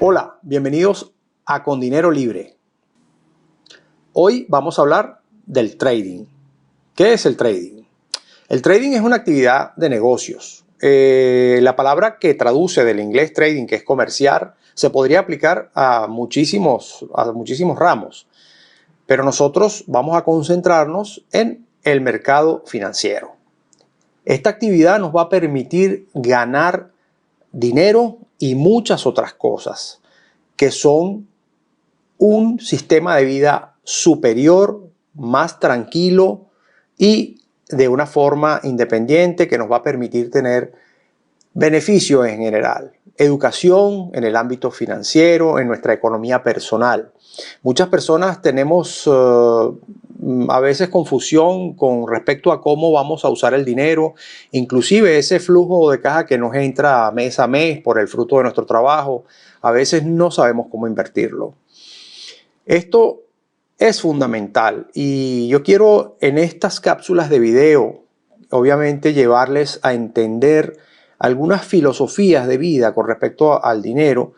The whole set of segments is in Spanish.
Hola, bienvenidos a Con Dinero Libre. Hoy vamos a hablar del trading. ¿Qué es el trading? El trading es una actividad de negocios. La palabra que traduce del inglés trading, que es comerciar, se podría aplicar a muchísimos ramos. Pero nosotros vamos a concentrarnos en el mercado financiero. Esta actividad nos va a permitir ganar dinero y muchas otras cosas que son un sistema de vida superior, más tranquilo y de una forma independiente que nos va a permitir tener beneficios en general. Educación en el ámbito financiero, en nuestra economía personal. Muchas personas tenemos a veces confusión con respecto a cómo vamos a usar el dinero, inclusive ese flujo de caja que nos entra mes a mes por el fruto de nuestro trabajo. A veces no sabemos cómo invertirlo. Esto es fundamental y yo quiero en estas cápsulas de video, obviamente, llevarles a entender algunas filosofías de vida con respecto al dinero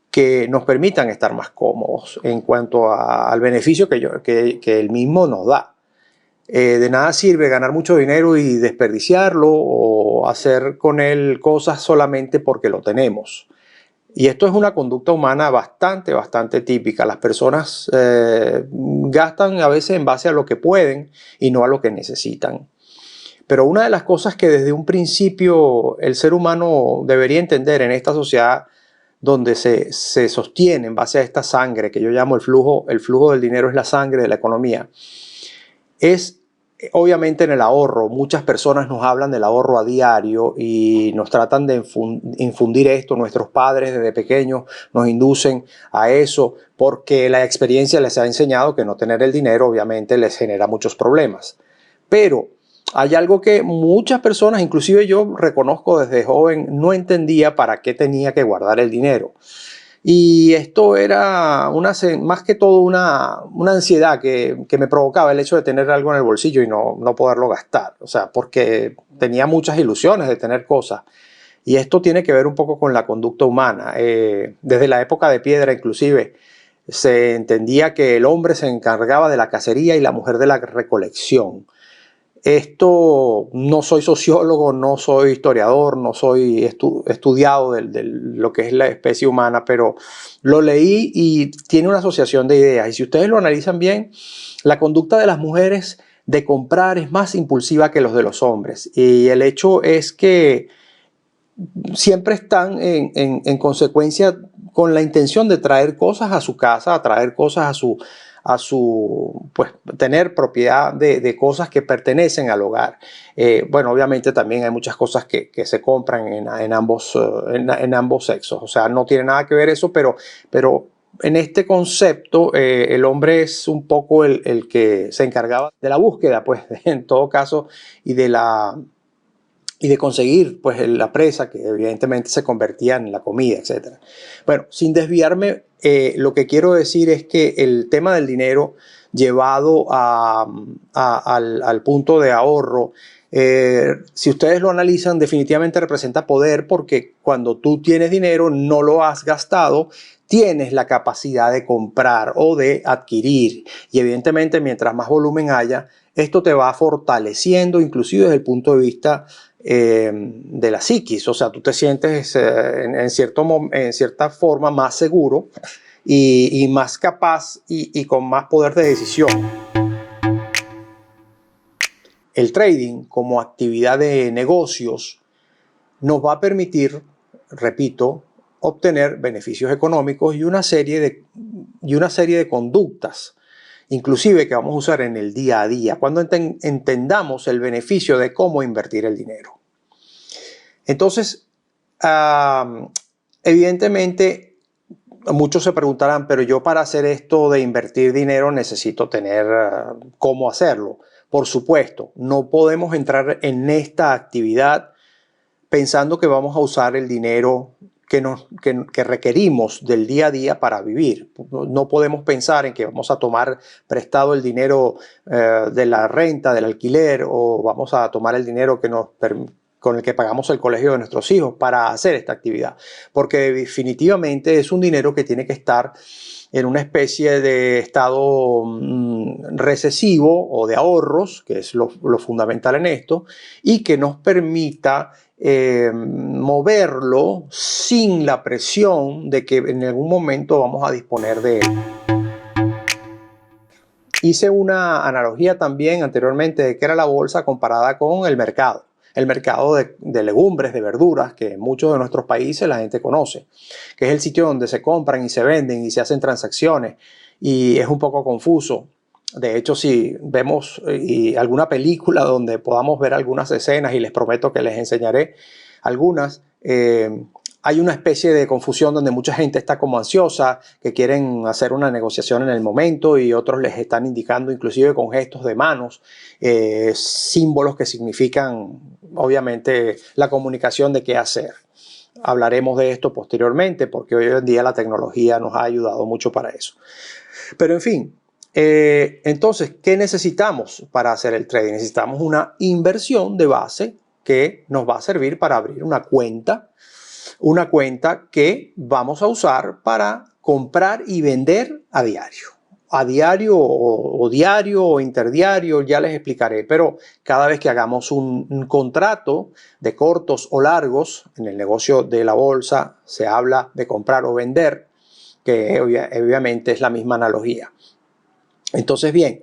que nos permitan estar más cómodos en cuanto al beneficio que el mismo nos da. De nada sirve ganar mucho dinero y desperdiciarlo o hacer con él cosas solamente porque lo tenemos. Y esto es una conducta humana bastante típica. Las personas gastan a veces en base a lo que pueden y no a lo que necesitan. Pero una de las cosas que desde un principio el ser humano debería entender en esta sociedad donde se sostiene en base a esta sangre, que yo llamo el flujo del dinero es la sangre de la economía, es obviamente en el ahorro. Muchas personas nos hablan del ahorro a diario y nos tratan de infundir esto. Nuestros padres desde pequeños nos inducen a eso porque la experiencia les ha enseñado que no tener el dinero obviamente les genera muchos problemas. Pero hay algo que muchas personas, inclusive yo reconozco desde joven, no entendía para qué tenía que guardar el dinero. Y esto era más que todo una ansiedad que me provocaba el hecho de tener algo en el bolsillo y no poderlo gastar. O sea, porque tenía muchas ilusiones de tener cosas. Y esto tiene que ver un poco con la conducta humana. Desde la época de piedra, inclusive, se entendía que el hombre se encargaba de la cacería y la mujer de la recolección. Esto, no soy sociólogo, no soy historiador, no soy estudiado de lo que es la especie humana, pero lo leí y tiene una asociación de ideas. Y si ustedes lo analizan bien, la conducta de las mujeres de comprar es más impulsiva que los de los hombres. Y el hecho es que siempre están en consecuencia con la intención de traer cosas a su casa, a traer cosas pues tener propiedad de cosas que pertenecen al hogar. Bueno, obviamente también hay muchas cosas que se compran en ambos sexos. O sea, no tiene nada que ver eso, pero en este concepto el hombre es un poco el que se encargaba de la búsqueda, pues, en todo caso, y de conseguir pues la presa que evidentemente se convertía en la comida, etc. Bueno, sin desviarme, lo que quiero decir es que el tema del dinero llevado al punto de ahorro, si ustedes lo analizan, definitivamente representa poder, porque cuando tú tienes dinero, no lo has gastado, tienes la capacidad de comprar o de adquirir. Y evidentemente, mientras más volumen haya, esto te va fortaleciendo, inclusive desde el punto de vista de la psiquis. O sea, tú te sientes en cierta forma más seguro y más capaz y con más poder de decisión. El trading como actividad de negocios nos va a permitir, repito, obtener beneficios económicos y una serie de conductas, inclusive que vamos a usar en el día a día, cuando entendamos el beneficio de cómo invertir el dinero. Entonces, evidentemente, muchos se preguntarán, pero yo para hacer esto de invertir dinero necesito tener cómo hacerlo. Por supuesto, no podemos entrar en esta actividad pensando que vamos a usar el dinero que requerimos del día a día para vivir. No podemos pensar en que vamos a tomar prestado el dinero de la renta, del alquiler, o vamos a tomar el dinero que nos con el que pagamos el colegio de nuestros hijos para hacer esta actividad, porque definitivamente es un dinero que tiene que estar en una especie de estado recesivo o de ahorros, que es lo fundamental en esto, y que nos permita moverlo sin la presión de que en algún momento vamos a disponer de él. Hice una analogía también anteriormente de qué era la bolsa comparada con el mercado. El mercado de legumbres, de verduras, que en muchos de nuestros países la gente conoce, que es el sitio donde se compran y se venden y se hacen transacciones, y es un poco confuso. De hecho, si vemos alguna película donde podamos ver algunas escenas, y les prometo que les enseñaré algunas, hay una especie de confusión donde mucha gente está como ansiosa, que quieren hacer una negociación en el momento, y otros les están indicando inclusive con gestos de manos, símbolos que significan obviamente la comunicación de qué hacer. Hablaremos de esto posteriormente porque hoy en día la tecnología nos ha ayudado mucho para eso. Pero en fin, entonces, ¿qué necesitamos para hacer el trading? Necesitamos una inversión de base que nos va a servir para abrir una cuenta que vamos a usar para comprar y vender a diario. A diario o diario o interdiario, ya les explicaré, pero cada vez que hagamos un contrato de cortos o largos, en el negocio de la bolsa se habla de comprar o vender, que obviamente es la misma analogía. Entonces, bien,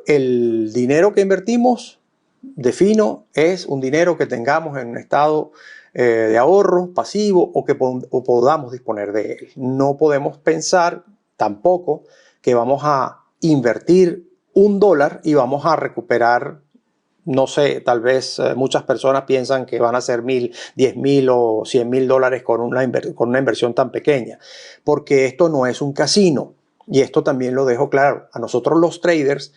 el dinero que invertimos, defino, es un dinero que tengamos en un estado de ahorro pasivo o que podamos disponer de él. No podemos pensar tampoco que vamos a invertir $1 y vamos a recuperar, no sé, tal vez muchas personas piensan que van a ser 1.000, 10.000 o 100.000 dólares con una inversión tan pequeña, porque esto no es un casino. Y esto también lo dejo claro. A nosotros los traders,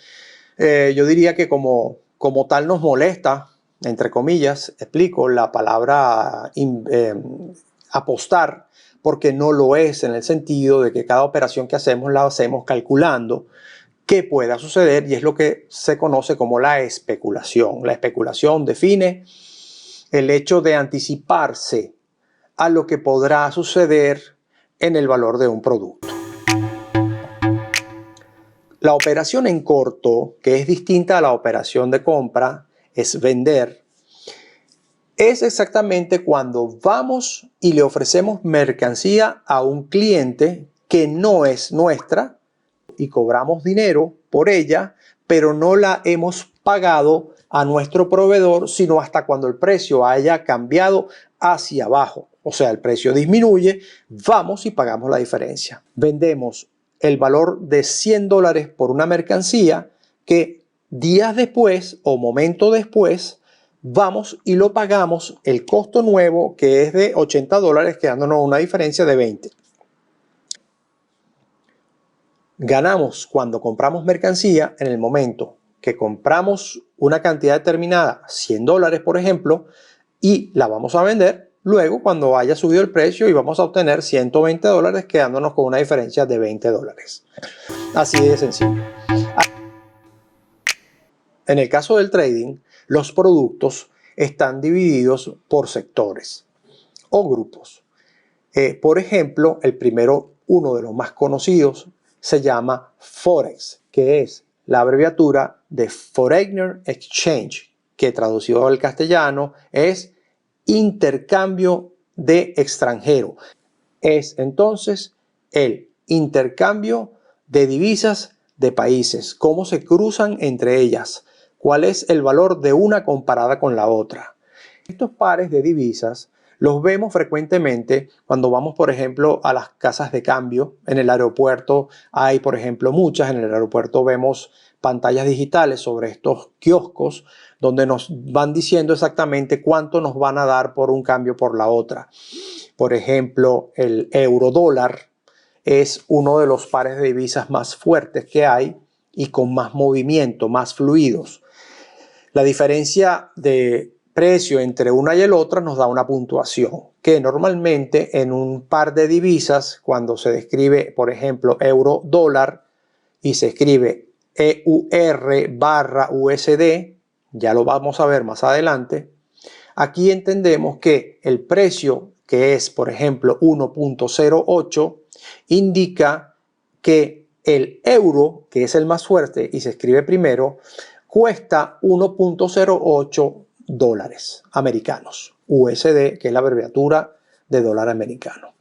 yo diría que como tal nos molesta, entre comillas, explico, la palabra apostar, porque no lo es, en el sentido de que cada operación que hacemos la hacemos calculando qué pueda suceder, y es lo que se conoce como la especulación. La especulación define el hecho de anticiparse a lo que podrá suceder en el valor de un producto. La operación en corto, que es distinta a la operación de compra, es vender, es exactamente cuando vamos y le ofrecemos mercancía a un cliente que no es nuestra y cobramos dinero por ella, pero no la hemos pagado a nuestro proveedor, sino hasta cuando el precio haya cambiado hacia abajo. O sea, el precio disminuye, vamos y pagamos la diferencia. Vendemos el valor de $100 por una mercancía que días después o momento después vamos y lo pagamos el costo nuevo, que es de $80, quedándonos una diferencia de 20. Ganamos cuando compramos mercancía en el momento que compramos una cantidad determinada, $100 por ejemplo, y la vamos a vender luego cuando haya subido el precio y vamos a obtener $120, quedándonos con una diferencia de $20. Así de sencillo. En el caso del trading, los productos están divididos por sectores o grupos. Por ejemplo, el primero, uno de los más conocidos, se llama Forex, que es la abreviatura de Foreign Exchange, que traducido al castellano es intercambio de extranjero. Es entonces el intercambio de divisas de países, cómo se cruzan entre ellas, cuál es el valor de una comparada con la otra. Estos pares de divisas los vemos frecuentemente cuando vamos, por ejemplo, a las casas de cambio. En el aeropuerto hay, por ejemplo, muchas. En el aeropuerto vemos pantallas digitales sobre estos kioscos donde nos van diciendo exactamente cuánto nos van a dar por un cambio por la otra. Por ejemplo, el euro dólar es uno de los pares de divisas más fuertes que hay y con más movimiento, más fluidos. La diferencia de precio entre una y el otra nos da una puntuación que normalmente en un par de divisas, cuando se describe, por ejemplo, euro dólar y se escribe EUR/USD, ya lo vamos a ver más adelante, aquí entendemos que el precio, que es por ejemplo 1.08, indica que el euro, que es el más fuerte y se escribe primero, cuesta 1.08 dólares americanos, USD, que es la abreviatura de dólar americano.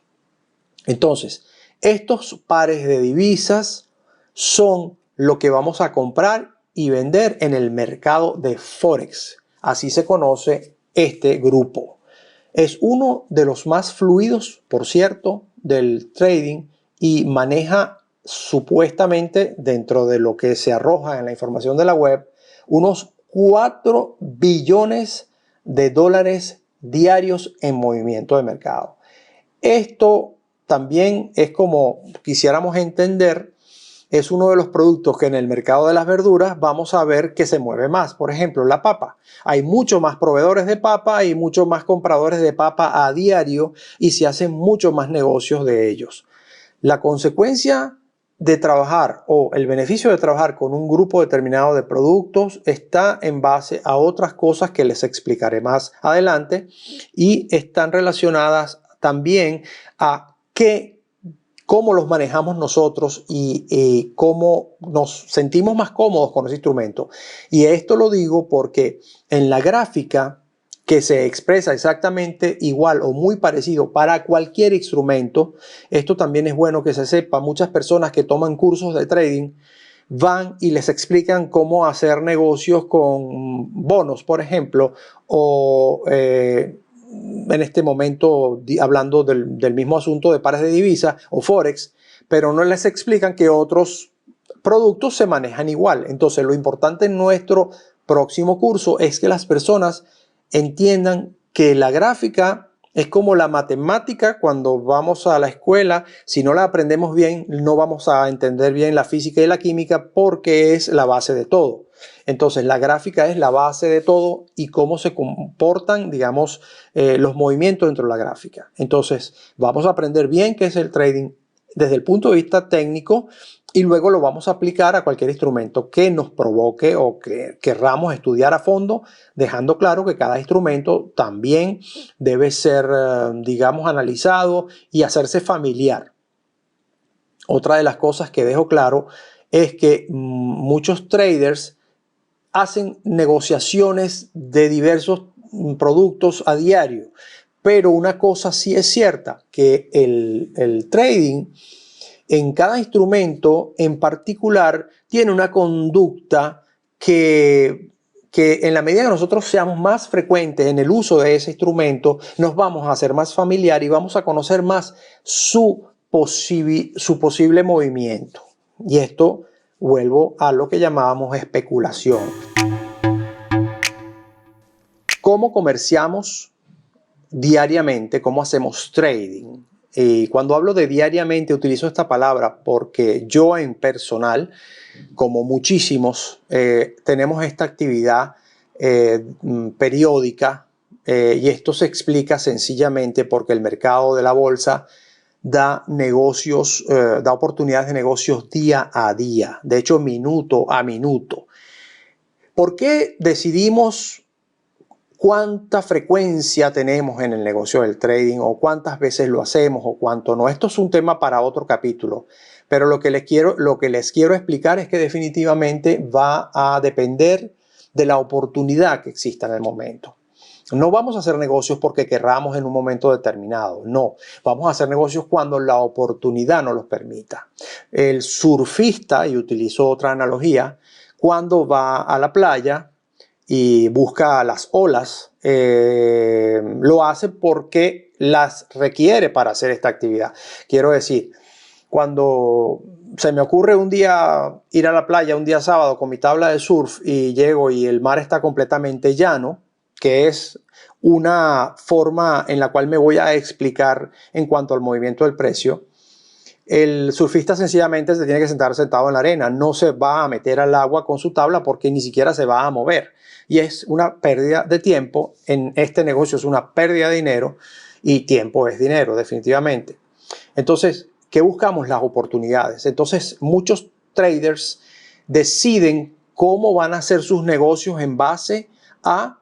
Entonces, estos pares de divisas son lo que vamos a comprar y vender en el mercado de Forex. Así se conoce este grupo. Es uno de los más fluidos, por cierto, del trading y maneja supuestamente, dentro de lo que se arroja en la información de la web, unos 4 billones de dólares diarios en movimiento de mercado. Esto también es, como quisiéramos entender, es uno de los productos que en el mercado de las verduras vamos a ver que se mueve más. Por ejemplo, la papa. Hay mucho más proveedores de papa y mucho más compradores de papa a diario y se hacen mucho más negocios de ellos. La consecuencia de trabajar o el beneficio de trabajar con un grupo determinado de productos está en base a otras cosas que les explicaré más adelante y están relacionadas también a cómo los manejamos nosotros y cómo nos sentimos más cómodos con ese instrumento. Y esto lo digo porque en la gráfica, que se expresa exactamente igual o muy parecido para cualquier instrumento, esto también es bueno que se sepa. Muchas personas que toman cursos de trading van y les explican cómo hacer negocios con bonos, por ejemplo, o en este momento hablando del mismo asunto de pares de divisas o Forex, pero no les explican que otros productos se manejan igual. Entonces, lo importante en nuestro próximo curso es que las personas entiendan que la gráfica es como la matemática cuando vamos a la escuela. Si no la aprendemos bien, no vamos a entender bien la física y la química porque es la base de todo. Entonces, la gráfica es la base de todo y cómo se comportan, digamos, los movimientos dentro de la gráfica. Entonces, vamos a aprender bien qué es el trading desde el punto de vista técnico y luego lo vamos a aplicar a cualquier instrumento que nos provoque o que querramos estudiar a fondo, dejando claro que cada instrumento también debe ser, digamos, analizado y hacerse familiar. Otra de las cosas que dejo claro es que muchos traders hacen negociaciones de diversos productos a diario, pero una cosa sí es cierta, que el trading en cada instrumento en particular tiene una conducta que en la medida que nosotros seamos más frecuentes en el uso de ese instrumento, nos vamos a hacer más familiar y vamos a conocer más su posible movimiento. Y esto vuelvo a lo que llamábamos especulación. ¿Cómo comerciamos diariamente? ¿Cómo hacemos trading? Y cuando hablo de diariamente utilizo esta palabra porque yo en personal, como muchísimos, tenemos esta actividad periódica y esto se explica sencillamente porque el mercado de la bolsa da negocios, da oportunidades de negocios día a día, de hecho minuto a minuto. ¿Por qué decidimos cuánta frecuencia tenemos en el negocio del trading o cuántas veces lo hacemos o cuánto no? Esto es un tema para otro capítulo, pero lo que les quiero explicar es que definitivamente va a depender de la oportunidad que exista en el momento. No vamos a hacer negocios porque querramos en un momento determinado, no. Vamos a hacer negocios cuando la oportunidad nos los permita. El surfista, y utilizo otra analogía, cuando va a la playa y busca las olas, lo hace porque las requiere para hacer esta actividad. Quiero decir, cuando se me ocurre un día ir a la playa, un día sábado con mi tabla de surf y llego y el mar está completamente llano, que es una forma en la cual me voy a explicar en cuanto al movimiento del precio, el surfista sencillamente se tiene que sentar sentado en la arena, no se va a meter al agua con su tabla porque ni siquiera se va a mover. Y es una pérdida de tiempo, en este negocio es una pérdida de dinero y tiempo es dinero, definitivamente. Entonces, ¿qué buscamos? Las oportunidades. Entonces, muchos traders deciden cómo van a hacer sus negocios en base a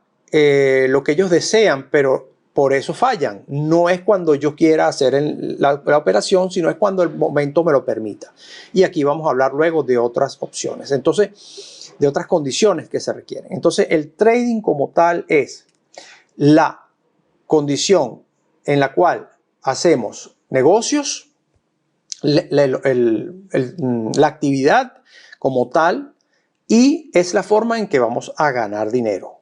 lo que ellos desean, pero por eso fallan. No es cuando yo quiera hacer la operación, sino es cuando el momento me lo permita. Y aquí vamos a hablar luego de otras opciones. Entonces, de otras condiciones que se requieren. Entonces, el trading como tal es la condición en la cual hacemos negocios, la actividad como tal, y es la forma en que vamos a ganar dinero.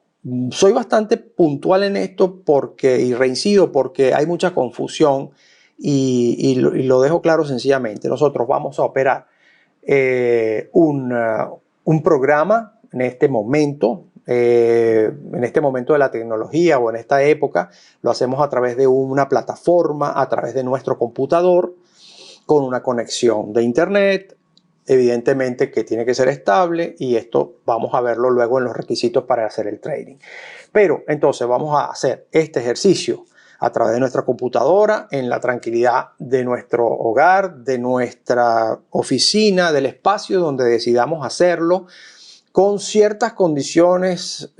Soy bastante puntual en esto y reincido porque hay mucha confusión y lo dejo claro sencillamente. Nosotros vamos a operar un programa en este momento de la tecnología o en esta época. Lo hacemos a través de una plataforma, a través de nuestro computador, con una conexión de internet, evidentemente que tiene que ser estable, y esto vamos a verlo luego en los requisitos para hacer el trading. Pero entonces vamos a hacer este ejercicio a través de nuestra computadora, en la tranquilidad de nuestro hogar, de nuestra oficina, del espacio donde decidamos hacerlo, con ciertas condiciones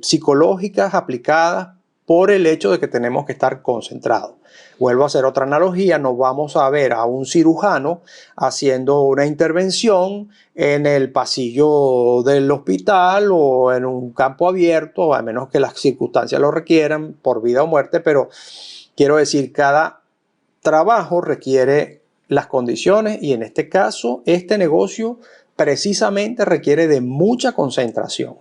psicológicas aplicadas por el hecho de que tenemos que estar concentrados. Vuelvo a hacer otra analogía, nos vamos a ver a un cirujano haciendo una intervención en el pasillo del hospital o en un campo abierto, a menos que las circunstancias lo requieran por vida o muerte, pero quiero decir, cada trabajo requiere las condiciones, y en este caso, este negocio precisamente requiere de mucha concentración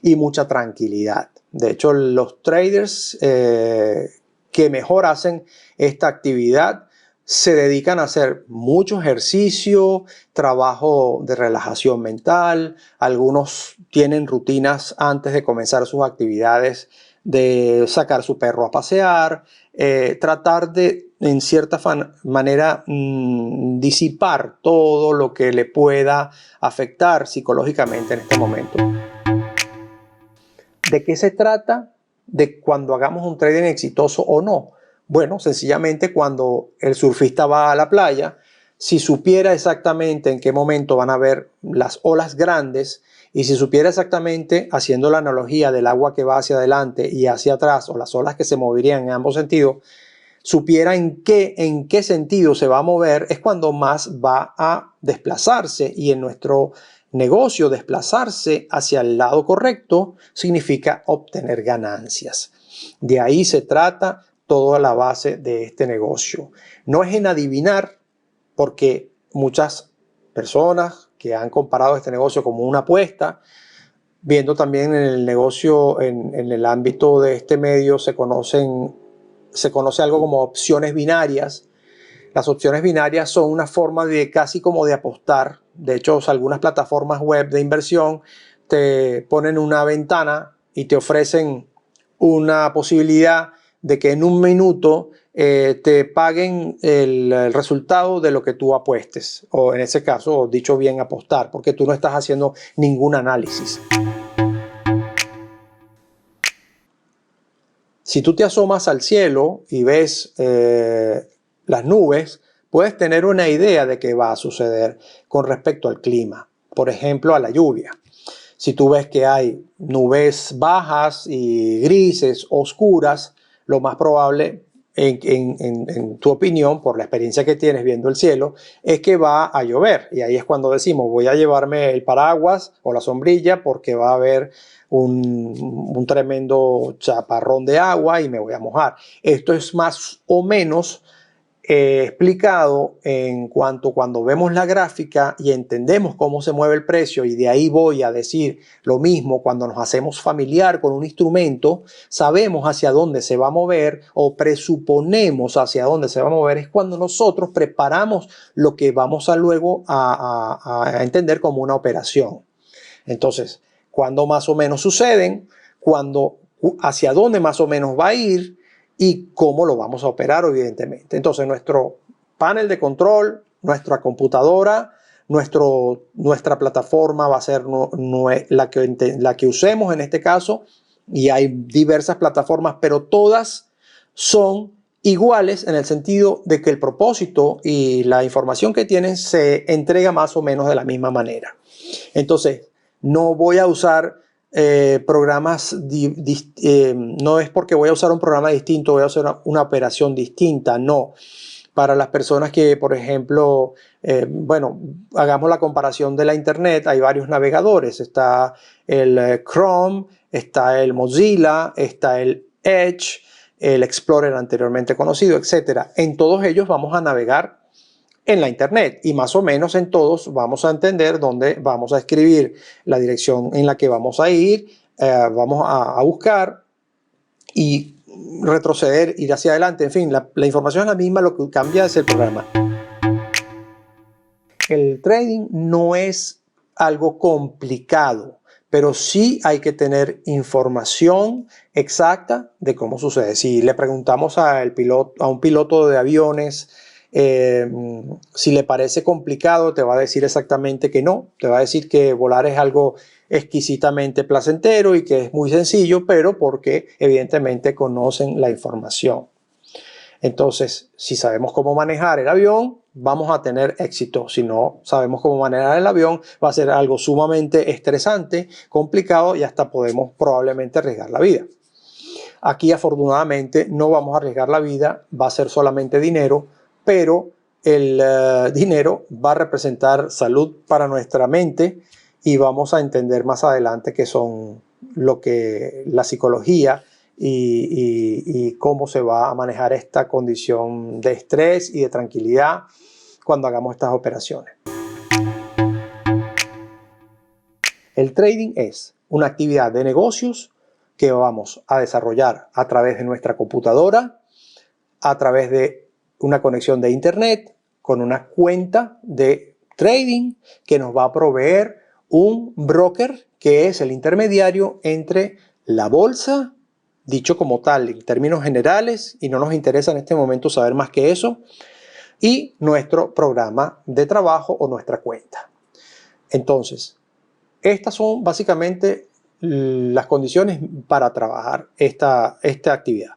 y mucha tranquilidad. De hecho, los traders que mejor hacen esta actividad se dedican a hacer mucho ejercicio, trabajo de relajación mental. Algunos tienen rutinas antes de comenzar sus actividades, de sacar su perro a pasear, tratar de, en cierta manera, disipar todo lo que le pueda afectar psicológicamente en este momento. ¿De qué se trata? De cuando hagamos un trading exitoso o no. Bueno, sencillamente cuando el surfista va a la playa, si supiera exactamente en qué momento van a ver las olas grandes, y si supiera exactamente, haciendo la analogía del agua que va hacia adelante y hacia atrás, o las olas que se moverían en ambos sentidos, supiera en qué sentido se va a mover, es cuando más va a desplazarse. Y en nuestro negocio, desplazarse hacia el lado correcto significa obtener ganancias. De ahí se trata toda la base de este negocio. No es en adivinar, porque muchas personas que han comparado este negocio como una apuesta, viendo también en el negocio, en el ámbito de este medio, se conoce algo como opciones binarias. Las opciones binarias son una forma de casi como de apostar. De hecho, algunas plataformas web de inversión te ponen una ventana y te ofrecen una posibilidad de que en un minuto te paguen el resultado de lo que tú apuestes, o en ese caso, dicho bien, apostar, porque tú no estás haciendo ningún análisis. Si tú te asomas al cielo y ves las nubes, puedes tener una idea de qué va a suceder con respecto al clima. Por ejemplo, a la lluvia. Si tú ves que hay nubes bajas y grises, oscuras, lo más probable, en tu opinión, por la experiencia que tienes viendo el cielo, es que va a llover. Y ahí es cuando decimos, voy a llevarme el paraguas o la sombrilla porque va a haber un tremendo chaparrón de agua y me voy a mojar. Esto es más o menos explicado en cuanto cuando vemos la gráfica y entendemos cómo se mueve el precio, y de ahí voy a decir lo mismo cuando nos hacemos familiar con un instrumento, sabemos hacia dónde se va a mover o presuponemos hacia dónde se va a mover, es cuando nosotros preparamos lo que vamos a luego a entender como una operación. Entonces, cuando más o menos suceden, hacia dónde más o menos va a ir, y cómo lo vamos a operar, evidentemente. Entonces, nuestro panel de control, nuestra computadora, nuestra plataforma va a ser la que usemos en este caso, y hay diversas plataformas, pero todas son iguales en el sentido de que el propósito y la información que tienen se entrega más o menos de la misma manera. Entonces, no voy a usar programas, no es porque voy a usar un programa distinto, voy a usar una operación distinta, no. Para las personas que, por ejemplo, bueno, hagamos la comparación de la Internet, hay varios navegadores, está el Chrome, está el Mozilla, está el Edge, el Explorer anteriormente conocido, etc. En todos ellos vamos a navegar en la Internet y más o menos en todos vamos a entender dónde vamos a escribir la dirección en la que vamos a ir, vamos a buscar y retroceder, ir hacia adelante, en fin, la información es la misma, lo que cambia es el programa. El trading no es algo complicado, pero sí hay que tener información exacta de cómo sucede. Si le preguntamos a un piloto de aviones si le parece complicado, te va a decir exactamente que no, te va a decir que volar es algo exquisitamente placentero y que es muy sencillo, pero porque evidentemente conocen la información. Entonces, si sabemos cómo manejar el avión, vamos a tener éxito. Si no sabemos cómo manejar el avión, va a ser algo sumamente estresante, complicado y hasta podemos probablemente arriesgar la vida. Aquí afortunadamente no vamos a arriesgar la vida, va a ser solamente dinero, pero el dinero va a representar salud para nuestra mente y vamos a entender más adelante qué son lo que la psicología y cómo se va a manejar esta condición de estrés y de tranquilidad cuando hagamos estas operaciones. El trading es una actividad de negocios que vamos a desarrollar a través de nuestra computadora, a través de una conexión de internet, con una cuenta de trading que nos va a proveer un broker que es el intermediario entre la bolsa, dicho como tal en términos generales, y no nos interesa en este momento saber más que eso, y nuestro programa de trabajo o nuestra cuenta. Entonces, estas son básicamente las condiciones para trabajar esta actividad.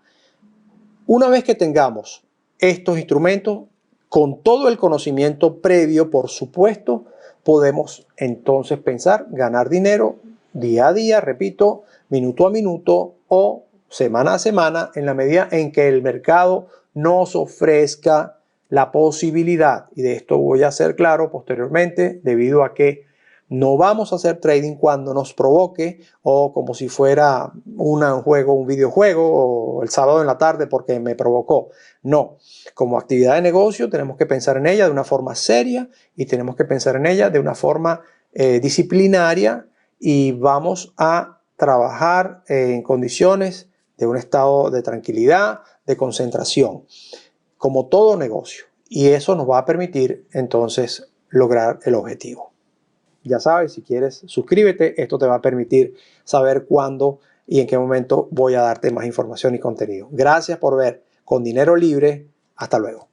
Una vez que tengamos estos instrumentos, con todo el conocimiento previo, por supuesto, podemos entonces pensar ganar dinero día a día, repito, minuto a minuto o semana a semana, en la medida en que el mercado nos ofrezca la posibilidad. Y de esto voy a ser claro posteriormente, debido a que no vamos a hacer trading cuando nos provoque o como si fuera un videojuego o el sábado en la tarde porque me provocó. No, como actividad de negocio tenemos que pensar en ella de una forma seria y tenemos que pensar en ella de una forma disciplinaria y vamos a trabajar en condiciones de un estado de tranquilidad, de concentración, como todo negocio. Y eso nos va a permitir entonces lograr el objetivo. Ya sabes, si quieres, suscríbete. Esto te va a permitir saber cuándo y en qué momento voy a darte más información y contenido. Gracias por ver Con Dinero Libre. Hasta luego.